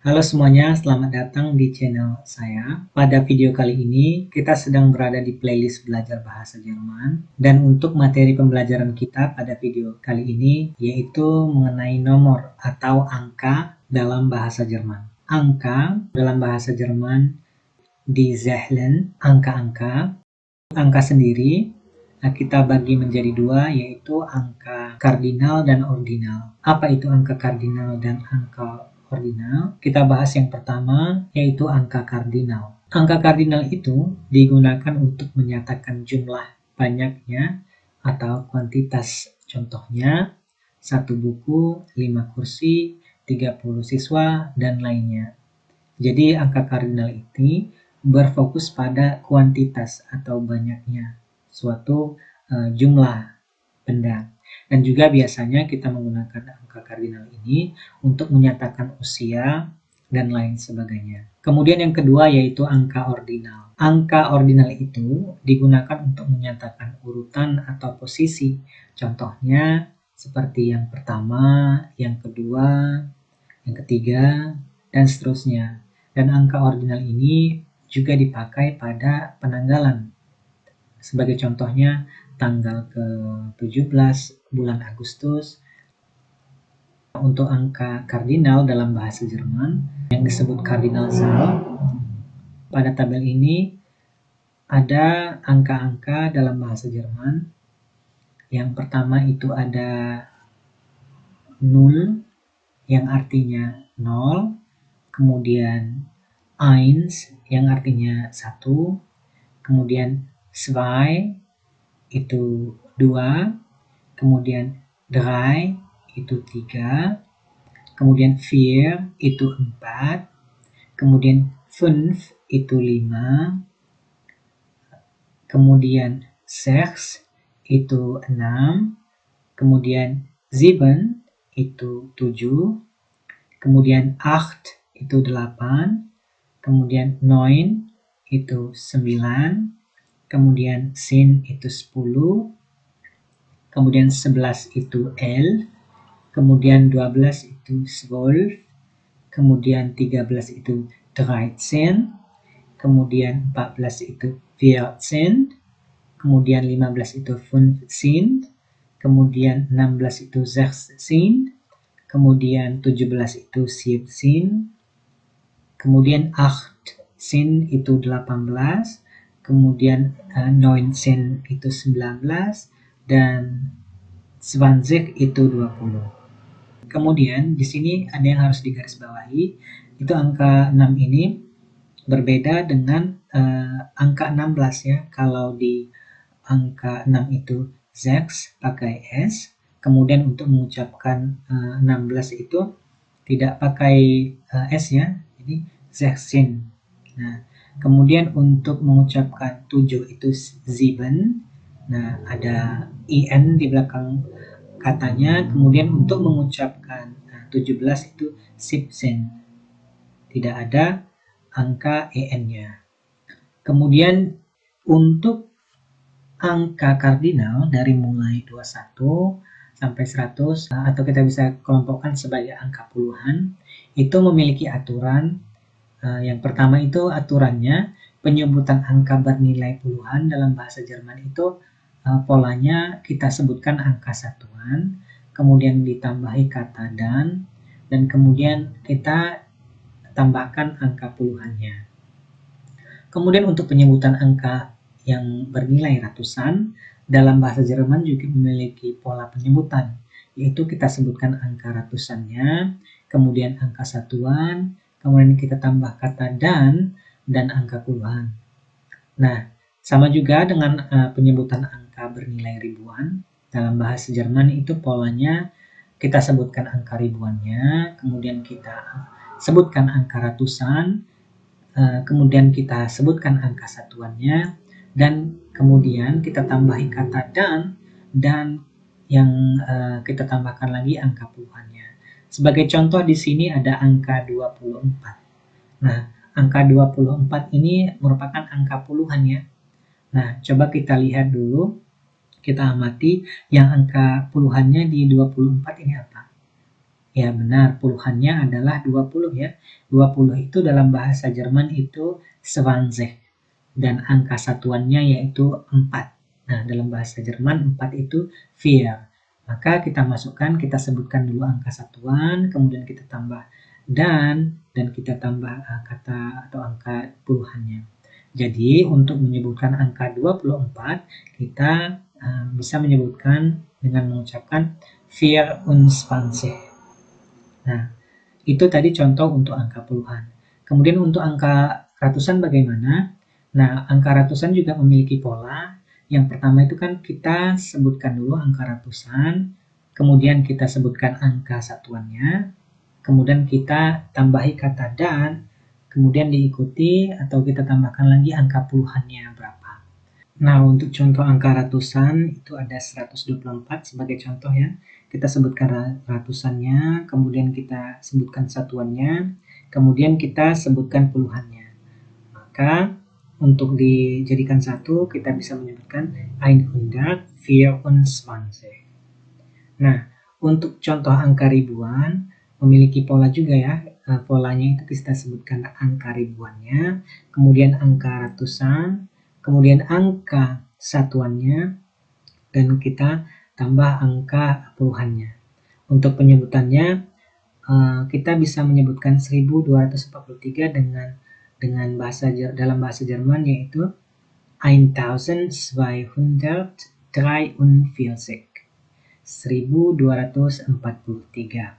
Halo semuanya, selamat datang di channel saya. Pada video kali ini, kita sedang berada di playlist belajar bahasa Jerman. Dan untuk materi pembelajaran kita pada video kali ini, yaitu mengenai nomor atau angka dalam bahasa Jerman. Angka dalam bahasa Jerman di Zahlen, angka-angka. Angka sendiri kita bagi menjadi dua, yaitu angka kardinal dan ordinal. Apa itu angka kardinal dan angka ordinal? Kita bahas yang pertama, yaitu angka kardinal. Angka kardinal itu digunakan untuk menyatakan jumlah banyaknya atau kuantitas. Contohnya, 1 buku, 5 kursi, 30 siswa, dan lainnya. Jadi angka kardinal ini berfokus pada kuantitas atau banyaknya suatu jumlah benda. Dan juga biasanya kita menggunakan angka kardinal ini untuk menyatakan usia dan lain sebagainya. Kemudian yang kedua yaitu angka ordinal. Angka ordinal itu digunakan untuk menyatakan urutan atau posisi. Contohnya seperti yang pertama, yang kedua, yang ketiga, dan seterusnya. Dan angka ordinal ini juga dipakai pada penanggalan. Sebagai contohnya, tanggal ke-17 bulan Agustus. Untuk angka kardinal dalam bahasa Jerman yang disebut Kardinalzahl, pada tabel ini ada angka-angka dalam bahasa Jerman. Yang pertama itu ada 0, yang artinya 0, kemudian 1 yang artinya 1, kemudian 2 itu 2, kemudian 3 itu 3, kemudian 4 itu 4, kemudian 5 itu 5, kemudian 6 itu 6, kemudian 7 itu 7, kemudian 8 itu 8, kemudian 9 itu 9, kemudian 10 itu 10, kemudian 11 itu 11, kemudian 12 itu 12, kemudian 13 itu 13, kemudian 14 itu 14, kemudian 15 itu 15, kemudian 16 itu 16, kemudian 17 itu 17, kemudian 18 itu 18, kemudian 19 itu 19, dan 20 itu 20. Kemudian di sini ada yang harus digarisbawahi, itu angka 6 ini berbeda dengan angka 16 ya. Kalau di angka 6 itu 6 pakai S, kemudian untuk mengucapkan 16 itu tidak pakai S ya, jadi 16. Nah, kemudian untuk mengucapkan 7 itu 7. Nah, ada IN di belakang katanya. Kemudian untuk mengucapkan 17 itu 17. Tidak ada angka EN-nya. Kemudian untuk angka kardinal dari mulai 21 sampai 100 atau kita bisa kelompokkan sebagai angka puluhan, itu memiliki aturan. Yang pertama itu aturannya penyebutan angka bernilai puluhan dalam bahasa Jerman itu polanya kita sebutkan angka satuan, kemudian ditambahi kata dan kemudian kita tambahkan angka puluhannya. Kemudian untuk penyebutan angka yang bernilai ratusan, dalam bahasa Jerman juga memiliki pola penyebutan, yaitu kita sebutkan angka ratusannya, kemudian angka satuan, kemudian kita tambah kata dan angka puluhan. Nah, sama juga dengan penyebutan angka bernilai ribuan. Dalam bahasa Jerman itu polanya kita sebutkan angka ribuannya, kemudian kita sebutkan angka ratusan, kemudian kita sebutkan angka satuannya, dan kemudian kita tambahi kata dan yang kita tambahkan lagi angka puluhannya. Sebagai contoh di sini ada angka 24. Nah, angka 24 ini merupakan angka puluhan ya. Nah, coba kita lihat dulu, kita amati yang angka puluhannya di 24 ini apa? Ya benar, puluhannya adalah 20 ya. 20 itu dalam bahasa Jerman itu 20 dan angka satuannya yaitu 4. Nah, dalam bahasa Jerman 4 itu 4. Maka kita masukkan, kita sebutkan dulu angka satuan, kemudian kita tambah dan kita tambah kata atau angka puluhannya. Jadi, untuk menyebutkan angka 24, kita bisa menyebutkan dengan mengucapkan 24. Nah, itu tadi contoh untuk angka puluhan. Kemudian untuk angka ratusan bagaimana? Nah, angka ratusan juga memiliki pola. Yang pertama itu kan kita sebutkan dulu angka ratusan, kemudian kita sebutkan angka satuannya, kemudian kita tambahi kata dan, kemudian diikuti atau kita tambahkan lagi angka puluhannya berapa. Nah, untuk contoh angka ratusan itu ada 124 sebagai contoh ya. Kita sebutkan ratusannya, kemudian kita sebutkan satuannya, kemudian kita sebutkan puluhannya. Maka untuk dijadikan satu, kita bisa menyebutkan 124. Nah, untuk contoh angka ribuan memiliki pola juga ya. Polanya itu kita sebutkan angka ribuannya, kemudian angka ratusan, kemudian angka satuannya, dan kita tambah angka puluhannya. Untuk penyebutannya, kita bisa menyebutkan 1243 dengan dalam bahasa Jerman yaitu 1243. 1243.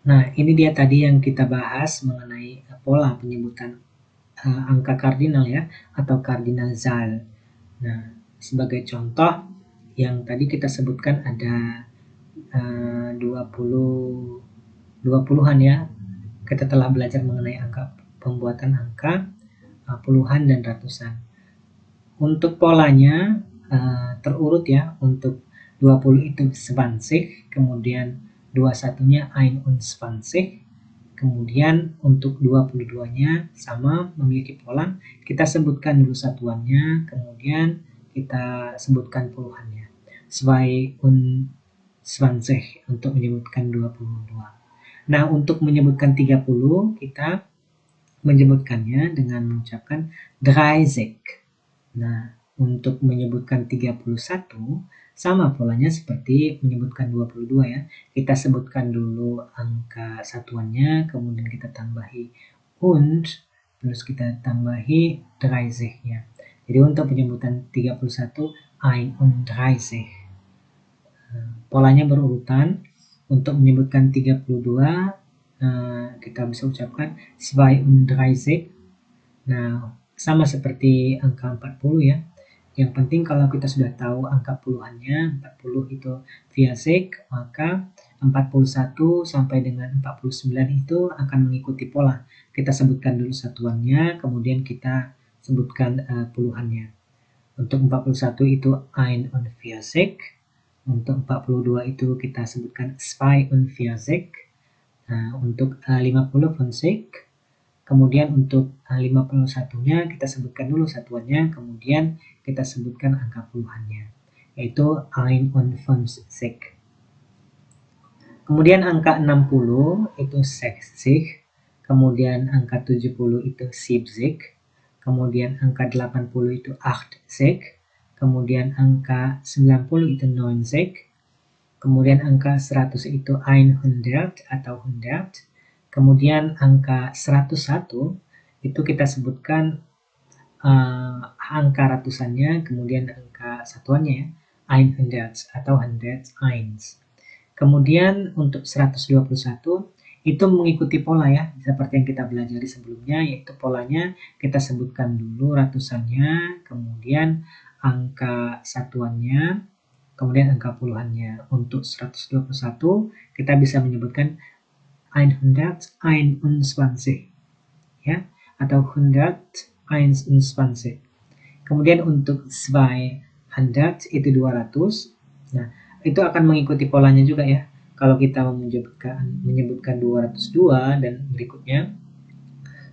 Nah, ini dia tadi yang kita bahas mengenai pola penyebutan angka kardinal ya, atau Kardinalzahl. Nah, sebagai contoh yang tadi kita sebutkan ada 20-an ya. Kita telah belajar mengenai angka pembuatan angka puluhan dan ratusan. Untuk polanya terurut ya, untuk 20 itu 20, kemudian 21-nya 21, kemudian untuk 22-nya sama memiliki pola, kita sebutkan dulu satuannya, kemudian kita sebutkan puluhannya. 22 untuk menyebutkan 22. Nah, untuk menyebutkan 30, kita menyebutkannya dengan mengucapkan 30. Nah, untuk menyebutkan 31, sama polanya seperti menyebutkan 22 ya. Kita sebutkan dulu angka satuannya, kemudian kita tambahi und, terus kita tambahi 30-nya. Jadi untuk penyebutan 31, 31. Polanya berurutan. Untuk menyebutkan 32, kita bisa ucapkan 32. Nah, sama seperti angka 40 ya. Yang penting kalau kita sudah tahu angka puluhannya, 40 itu 40, maka 41 sampai dengan 49 itu akan mengikuti pola. Kita sebutkan dulu satuannya, kemudian kita sebutkan puluhannya. Untuk 41 itu 41, untuk 42 itu kita sebutkan 42. Nah, untuk 50, kemudian untuk 51-nya kita sebutkan dulu satuannya, kemudian kita sebutkan angka puluhannya, yaitu 51. Kemudian angka 60 itu 60, kemudian angka 70 itu 70, kemudian angka 80 itu 80, kemudian angka 90 itu 90, kemudian angka 100 itu 100 atau 100, kemudian angka 101 itu kita sebutkan angka ratusannya, kemudian angka satuannya ya, 100 atau 100. Kemudian untuk 121 itu mengikuti pola ya, seperti yang kita belajar sebelumnya, yaitu polanya kita sebutkan dulu ratusannya, kemudian angka satuannya, kemudian angka puluhannya. Untuk 121 kita bisa menyebutkan 121 ya, atau 121. Kemudian untuk 200 itu 200. Nah, itu akan mengikuti polanya juga ya. Kalau kita menyebutkan 202 dan berikutnya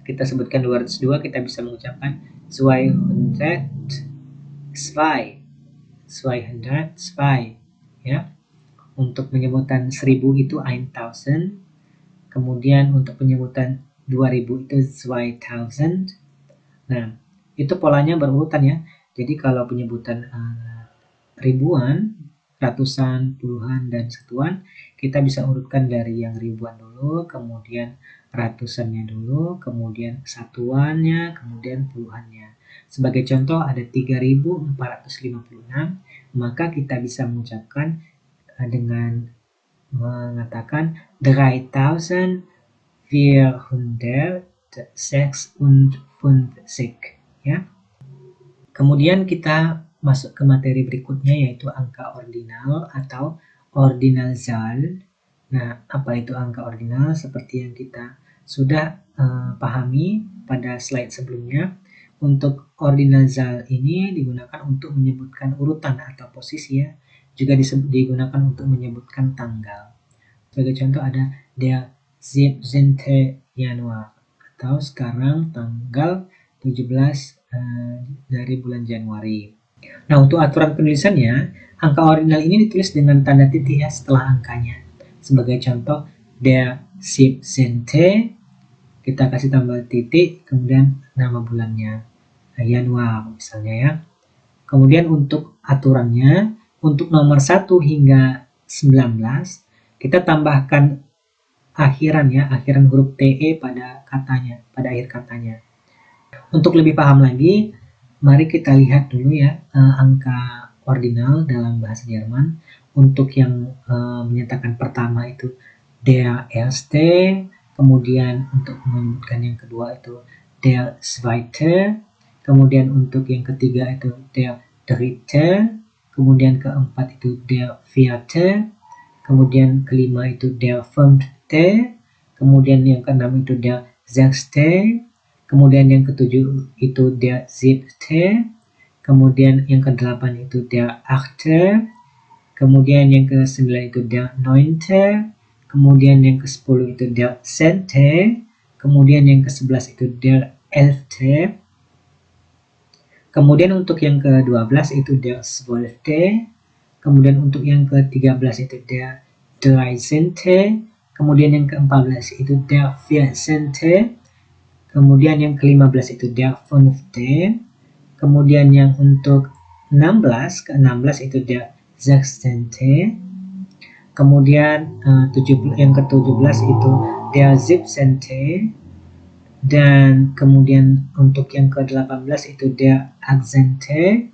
kita sebutkan 202, kita bisa mengucapkan 202 ya. Untuk penyebutan 1000 itu 1000. Kemudian untuk penyebutan 2000 itu 2000. Nah, itu polanya berurutan ya. Jadi kalau penyebutan ribuan, ratusan, puluhan, dan satuan, kita bisa urutkan dari yang ribuan dulu, kemudian ratusannya dulu, kemudian satuannya, kemudian puluhannya. Sebagai contoh ada 3456, maka kita bisa mengucapkan dengan mengatakan 3456 ya. Kemudian kita masuk ke materi berikutnya yaitu angka ordinal atau ordinal Zahl. Nah, apa itu angka ordinal? Seperti yang kita sudah pahami pada slide sebelumnya, untuk ordinal Zahl ini digunakan untuk menyebutkan urutan atau posisi ya, juga digunakan untuk menyebutkan tanggal. Sebagai contoh ada der 17. Januar atau sekarang tanggal 17 dari bulan Januari. Nah, untuk aturan penulisannya, angka ordinal ini ditulis dengan tanda titik ya setelah angkanya. Sebagai contoh, der 17. Kita kasih tambah titik, kemudian nama bulannya, Januar misalnya ya. Kemudian untuk aturannya, untuk nomor 1 hingga 19, kita tambahkan akhiran ya, akhiran huruf TE pada katanya, pada akhir katanya. Untuk lebih paham lagi, mari kita lihat dulu ya angka ordinal dalam bahasa Jerman. Untuk yang menyatakan pertama itu der erste, kemudian untuk menyebutkan yang kedua itu der zweite, kemudian untuk yang ketiga itu der dritte, kemudian keempat itu der vierte, kemudian kelima itu der fünfte, kemudian yang keenam itu der sechste, kemudian yang ketujuh itu der siebte, kemudian yang kedelapan itu der achte, kemudian yang ke-9 itu der neunte, kemudian yang ke-10 itu der zehnte, kemudian yang ke-11 itu der elfte, kemudian untuk yang ke-12 itu der zwölfte, kemudian untuk yang ke-13 itu der dreizehnte, kemudian yang ke-14 itu der vierzehnte, kemudian yang ke-15 itu der fünfte, kemudian yang untuk ke-16 itu der sechzehnte, kemudian yang ke-17 itu der siebzehnte, dan kemudian untuk yang ke-18 itu der achtzehnte,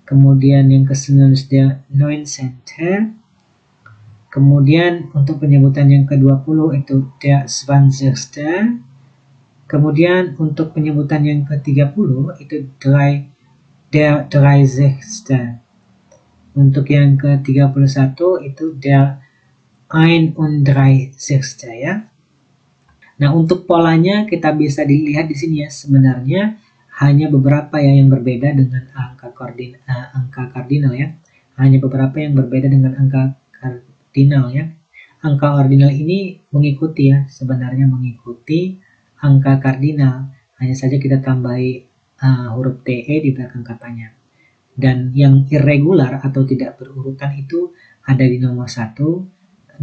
kemudian yang ke-19 der neunzehnte, kemudian untuk penyebutan yang ke-20 itu der zwanzigste, kemudian untuk penyebutan yang ke-30 itu der dreißigste. Untuk yang ke-31 itu der einunddreißigste ya. Nah, untuk polanya kita bisa dilihat di sini ya. Sebenarnya hanya beberapa ya yang berbeda dengan angka kardinal ya. Hanya beberapa yang berbeda dengan angka kardinal ya. Angka ordinal ini mengikuti ya, sebenarnya mengikuti angka kardinal. Hanya saja kita tambahi huruf TE di belakang katanya. Dan yang irregular atau tidak berurutan itu ada di nomor 1,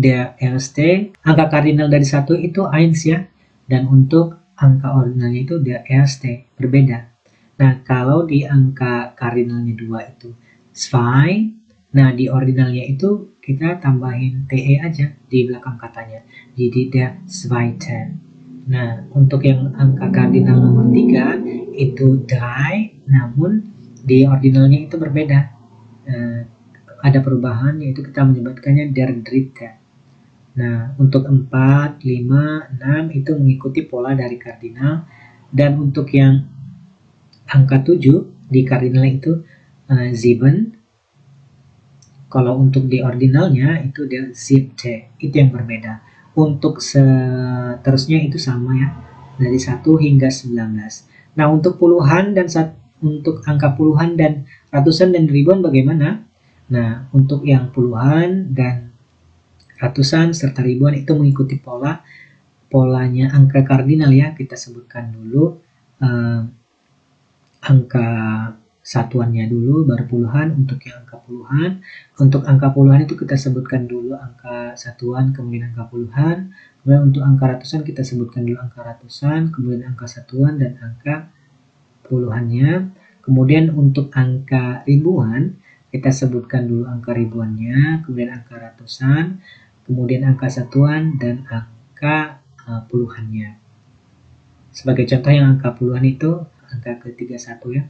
der erste. Angka kardinal dari 1 itu 1 ya. Dan untuk angka ordinalnya itu der erste, berbeda. Nah, kalau di angka kardinalnya 2 itu 2. Nah, di ordinalnya itu kita tambahin TE aja di belakang katanya. Jadi der zweite. Nah, untuk yang angka kardinal nomor 3 itu 3, namun di ordinalnya itu berbeda. Ada perubahan, yaitu kita menyebutkannya der dritte. Nah, untuk 4, 5, 6 itu mengikuti pola dari kardinal. Dan untuk yang angka 7 di kardinal itu 7. Kalau untuk di ordinalnya itu der siebte, itu yang berbeda. Untuk seterusnya itu sama ya, dari 1 hingga 19. Nah, untuk puluhan dan untuk angka puluhan dan ratusan dan ribuan bagaimana? Nah, untuk yang puluhan dan ratusan serta ribuan itu mengikuti polanya angka kardinal ya. Kita sebutkan dulu angka satuannya dulu, baru puluhan. Untuk yang angka puluhan, untuk angka puluhan itu kita sebutkan dulu angka satuan, kemudian angka puluhan. Kemudian untuk angka ratusan kita sebutkan dulu angka ratusan, kemudian angka satuan dan angka puluhannya. Kemudian untuk angka ribuan, kita sebutkan dulu angka ribuannya, kemudian angka ratusan, kemudian angka satuan, dan angka puluhannya. Sebagai contoh yang angka puluhan itu angka ke-31 ya.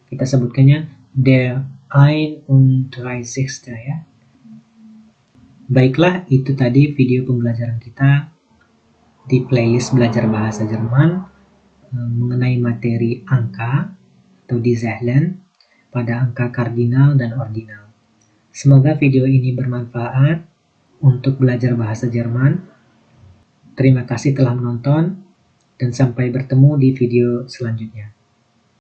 Kita sebutkannya der 31. ya. Baiklah, itu tadi video pembelajaran kita di playlist belajar bahasa Jerman mengenai materi angka atau die Zahlen pada angka kardinal dan ordinal. Semoga video ini bermanfaat untuk belajar bahasa Jerman. Terima kasih telah menonton dan sampai bertemu di video selanjutnya.